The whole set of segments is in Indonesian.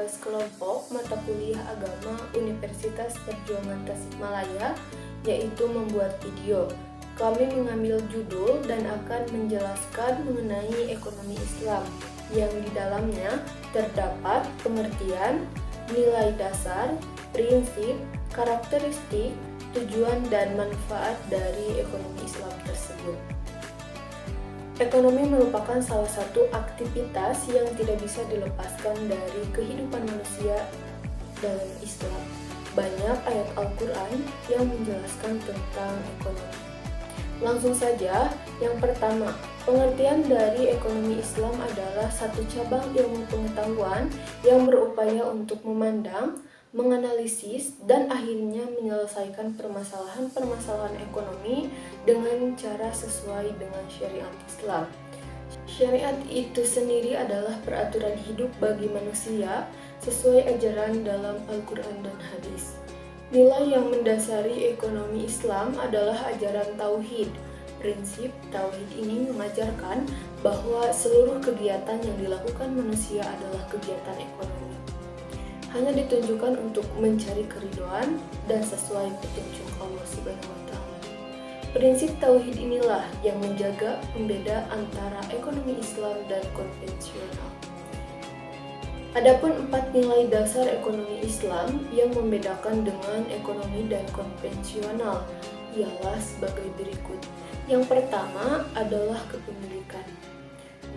tugas kelompok mata kuliah agama Universitas Perjuangan Tasikmalaya, yaitu membuat video. Kami mengambil judul dan akan menjelaskan mengenai ekonomi Islam, yang di dalamnya terdapat pengertian, nilai dasar, prinsip, karakteristik, tujuan dan manfaat dari ekonomi Islam tersebut. Ekonomi merupakan salah satu aktivitas yang tidak bisa dilepaskan dari kehidupan manusia dalam Islam. Banyak ayat Al-Quran yang menjelaskan tentang ekonomi. Langsung saja, yang pertama, pengertian dari ekonomi Islam adalah satu cabang ilmu pengetahuan yang berupaya untuk memandang, menganalisis, dan akhirnya menyelesaikan permasalahan-permasalahan ekonomi dengan cara sesuai dengan syariat Islam. Syariat itu sendiri adalah peraturan hidup bagi manusia sesuai ajaran dalam Al-Quran dan hadis. Nilai yang mendasari ekonomi Islam adalah ajaran tauhid. Prinsip tauhid ini mengajarkan bahwa seluruh kegiatan yang dilakukan manusia adalah kegiatan ekonomi, hanya ditunjukkan untuk mencari keridhaan dan sesuai petunjuk Allah Subhanahu wa Ta'ala. Prinsip tauhid inilah yang menjaga pembeda antara ekonomi Islam dan konvensional. Adapun 4 nilai dasar ekonomi Islam yang membedakan dengan ekonomi dan konvensional ialah sebagai berikut. Yang pertama adalah kepemilikan.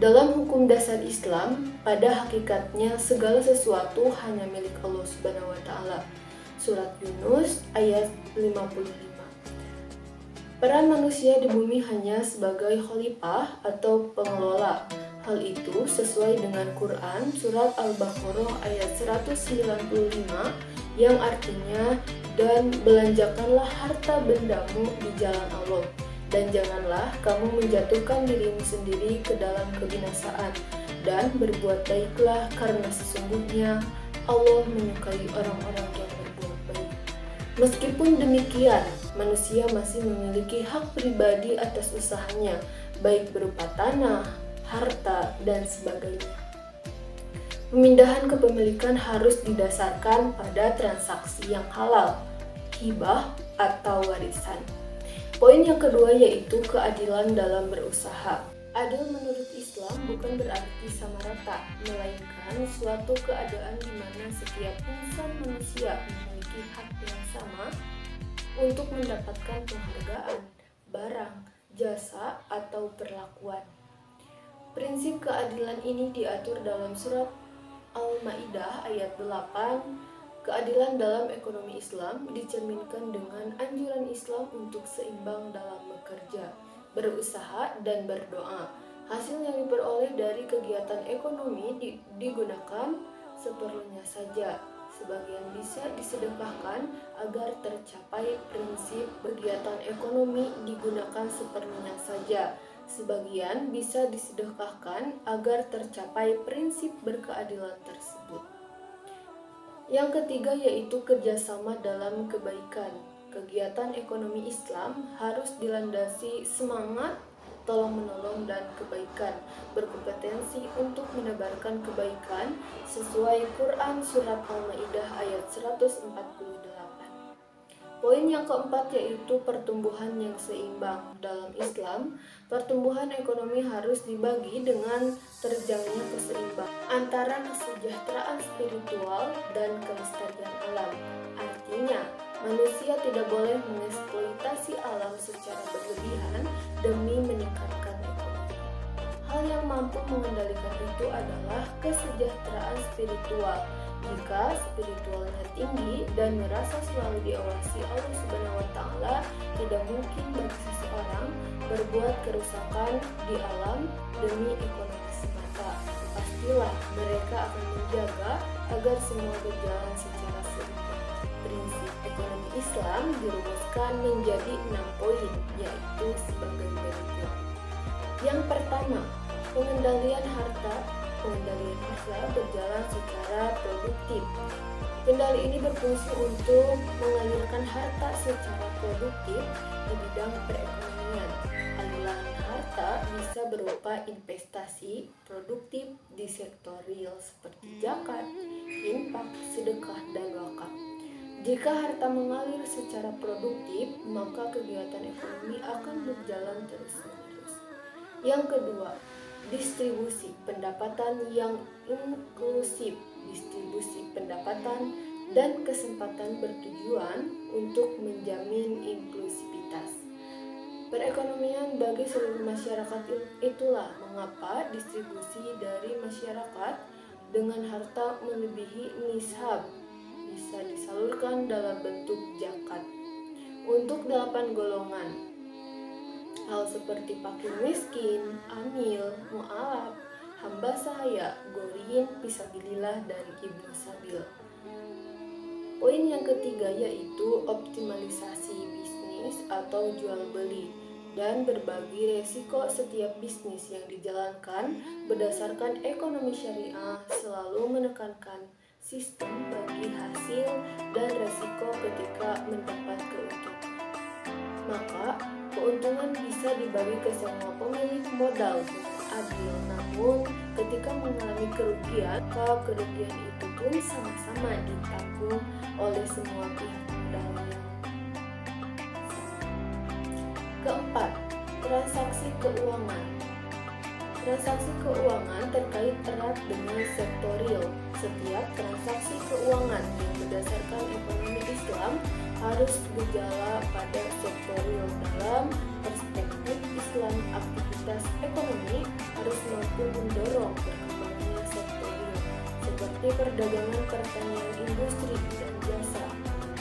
Dalam hukum dasar Islam, pada hakikatnya segala sesuatu hanya milik Allah Subhanahu wa Ta'ala. Surat Yunus ayat 55. Peran manusia di bumi hanya sebagai khalifah atau pengelola. Hal itu sesuai dengan Quran surat Al-Baqarah ayat 195 yang artinya, dan belanjakanlah harta bendamu di jalan Allah, dan janganlah kamu menjatuhkan dirimu sendiri ke dalam kebinasaan, dan berbuat baiklah karena sesungguhnya Allah menyukai orang-orang yang berbuat baik. Meskipun demikian, manusia masih memiliki hak pribadi atas usahanya, baik berupa tanah, harta, dan sebagainya. Pemindahan kepemilikan harus didasarkan pada transaksi yang halal, hibah atau warisan. Poin yang kedua yaitu keadilan dalam berusaha. Adil menurut Islam bukan berarti sama rata, melainkan suatu keadaan di mana setiap insan manusia memiliki hak yang sama untuk mendapatkan penghargaan, barang, jasa, atau perlakuan. Prinsip keadilan ini diatur dalam surat Al-Maidah ayat 8. Keadilan dalam ekonomi Islam dicerminkan dengan anjuran Islam untuk seimbang dalam bekerja, berusaha, dan berdoa. Hasil yang diperoleh dari kegiatan ekonomi digunakan seperlunya saja. Sebagian bisa disedekahkan agar tercapai prinsip kegiatan ekonomi digunakan seperlunya saja. Sebagian bisa disedekahkan agar tercapai prinsip berkeadilan tersebut. Yang ketiga yaitu kerjasama dalam kebaikan. Kegiatan ekonomi Islam harus dilandasi semangat tolong-menolong dan kebaikan, berkompetensi untuk menebarkan kebaikan sesuai Quran surat Al-Maidah ayat 148. Poin yang keempat yaitu pertumbuhan yang seimbang. Dalam Islam, pertumbuhan ekonomi harus dibagi dengan terjangnya keseimbangan antara kesejahteraan spiritual dan kelestarian alam. Artinya, manusia tidak boleh mengeksploitasi alam secara berlebihan demi meningkatkan ekonomi. Hal yang mampu mengendalikan itu adalah kesejahteraan spiritual. Jika spiritualnya tinggi dan merasa selalu diawasi Allah Subhanahu wa Ta'ala, tidak mungkin bagi seseorang berbuat kerusakan di alam demi ekonomi semata. Pastilah mereka akan menjaga agar semua berjalan secara seimbang. Prinsip ekonomi Islam dirumuskan menjadi 6 poin, yaitu sebagai berikut. Yang pertama, pengendalian harta. Pengendalian harta berjalan secara produktif. Kendali ini berfungsi untuk mengalirkan harta secara produktif di bidang perekonomian. Aliran harta bisa berupa investasi produktif di bagi sektor real seperti zakat, infak, sedekah, dan wakaf. Jika harta mengalir secara produktif, maka kegiatan ekonomi akan berjalan terus-menerus. Yang kedua, distribusi pendapatan yang inklusif. Distribusi pendapatan dan kesempatan bertujuan untuk menjamin inklusivitas perekonomian bagi seluruh masyarakat. Itulah mengapa distribusi dari masyarakat dengan harta melebihi nishab bisa disalurkan dalam bentuk zakat untuk 8 golongan, hal seperti fakir miskin, amil, mu'alaf, hamba sahaya, gorin, fisabilillah, dan ibnu sabil. Poin yang ketiga yaitu optimalisasi bisnis atau jual beli dan berbagi resiko. Setiap bisnis yang dijalankan berdasarkan ekonomi syariah selalu menekankan sistem bagi hasil dan resiko ketika mendapat keuntungan. Maka keuntungan bisa dibagi ke semua pemilik modal dengan adil, namun ketika mengalami kerugian, maka kerugian itu pun sama-sama ditanggung oleh semua pihak modal yang sama. Keempat, transaksi keuangan. Transaksi keuangan terkait erat dengan sektor real. Setiap transaksi keuangan yang berdasarkan ekonomi Islam harus berjalan pada sektor real. Dalam perspektif Islam, aktivitas ekonomi harus mampu mendorong berkembangnya sektor real, seperti perdagangan, pertanian, industri, dan jasa.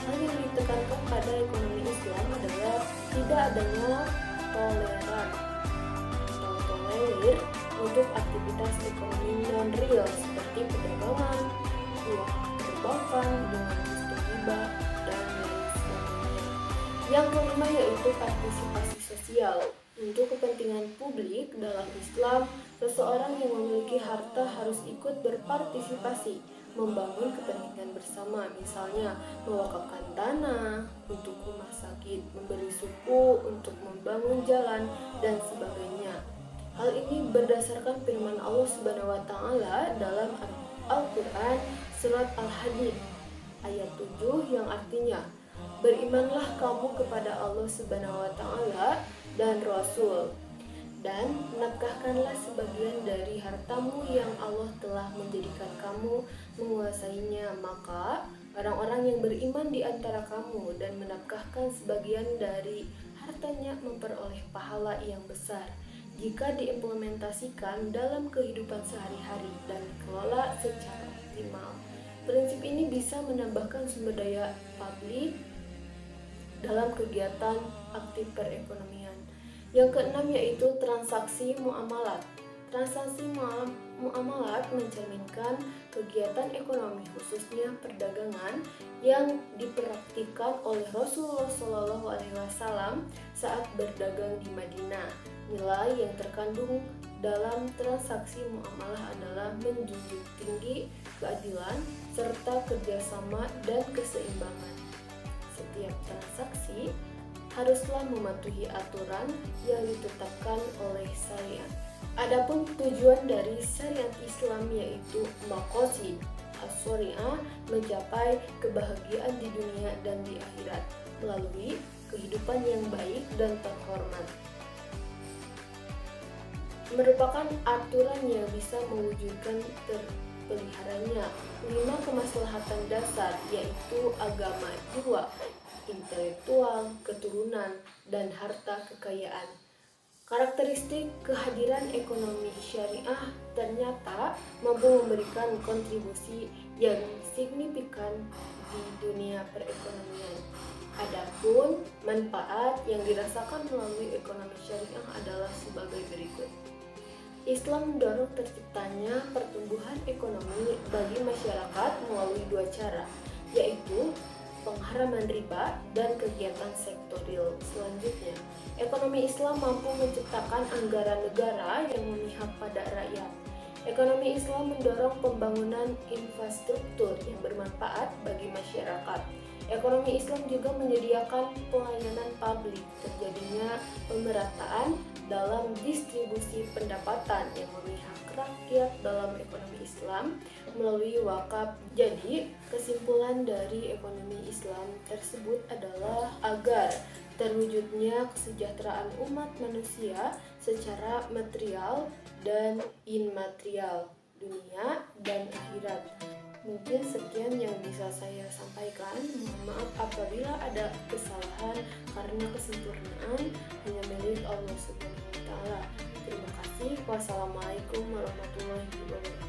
Hal yang ditekankan pada ekonomi Islam adalah tidak adanya toleran atau tolerir untuk aktivitas ekonomi non-real seperti perdagangan, uang perbankan dengan sistem riba, dan lain sebagainya. Yang kelima yaitu partisipasi sosial. Untuk kepentingan publik dalam Islam, seseorang yang memiliki harta harus ikut berpartisipasi, membangun kepentingan bersama, misalnya mewakafkan tanah untuk rumah sakit, memberi suku untuk membangun jalan, dan sebagainya. Hal ini berdasarkan firman Allah Subhanahu wa taala dalam Al-Qur'an surat Al-Hadid ayat 7 yang artinya, berimanlah kamu kepada Allah Subhanahu wa taala dan Rasul, dan nafkahkanlah sebagian dari hartamu yang Allah telah menjadikan kamu menguasainya. Maka orang-orang yang beriman di antara kamu dan menafkahkan sebagian dari hartanya memperoleh pahala yang besar jika diimplementasikan dalam kehidupan sehari-hari dan dikelola secara optimal. Prinsip ini bisa menambahkan sumber daya publik dalam kegiatan aktif perekonomian. Yang keenam yaitu transaksi muamalat. Transaksi muamalat mencerminkan kegiatan ekonomi khususnya perdagangan yang dipraktikkan oleh Rasulullah SAW saat berdagang di Madinah. Nilai yang terkandung dalam transaksi muamalah adalah menjunjung tinggi keadilan serta kerjasama dan keseimbangan. Setiap transaksi haruslah mematuhi aturan yang ditetapkan oleh syariat. Adapun tujuan dari syariat Islam yaitu maqasid as-syariah, mencapai kebahagiaan di dunia dan di akhirat melalui kehidupan yang baik dan terhormat, merupakan aturan yang bisa mewujudkan terpeliharanya 5 kemaslahatan dasar yaitu agama, jiwa, intelektual, keturunan, dan harta kekayaan. Karakteristik kehadiran ekonomi syariah ternyata mampu memberikan kontribusi yang signifikan di dunia perekonomian. Adapun manfaat yang dirasakan melalui ekonomi syariah adalah sebagai berikut. Islam mendorong terciptanya pertumbuhan ekonomi bagi masyarakat melalui 2 cara, yaitu pengharaman riba dan kegiatan sektor real. Selanjutnya, ekonomi Islam mampu menciptakan anggaran negara yang memihak pada rakyat. Ekonomi Islam mendorong pembangunan infrastruktur yang bermanfaat bagi masyarakat. Ekonomi Islam juga menyediakan pelayanan publik, terjadinya pemerataan dalam distribusi pendapatan yang memihak rakyat rakyat dalam ekonomi Islam melalui wakaf. Jadi, kesimpulan dari ekonomi Islam tersebut adalah agar terwujudnya kesejahteraan umat manusia secara material dan immaterial, dunia dan akhirat. Mungkin sekian yang bisa saya sampaikan. Mohon maaf apabila ada kesalahan karena kesempurnaan hanya milik Allah Subhanahu wa taala. Terima kasih. Wassalamualaikum warahmatullahi wabarakatuh.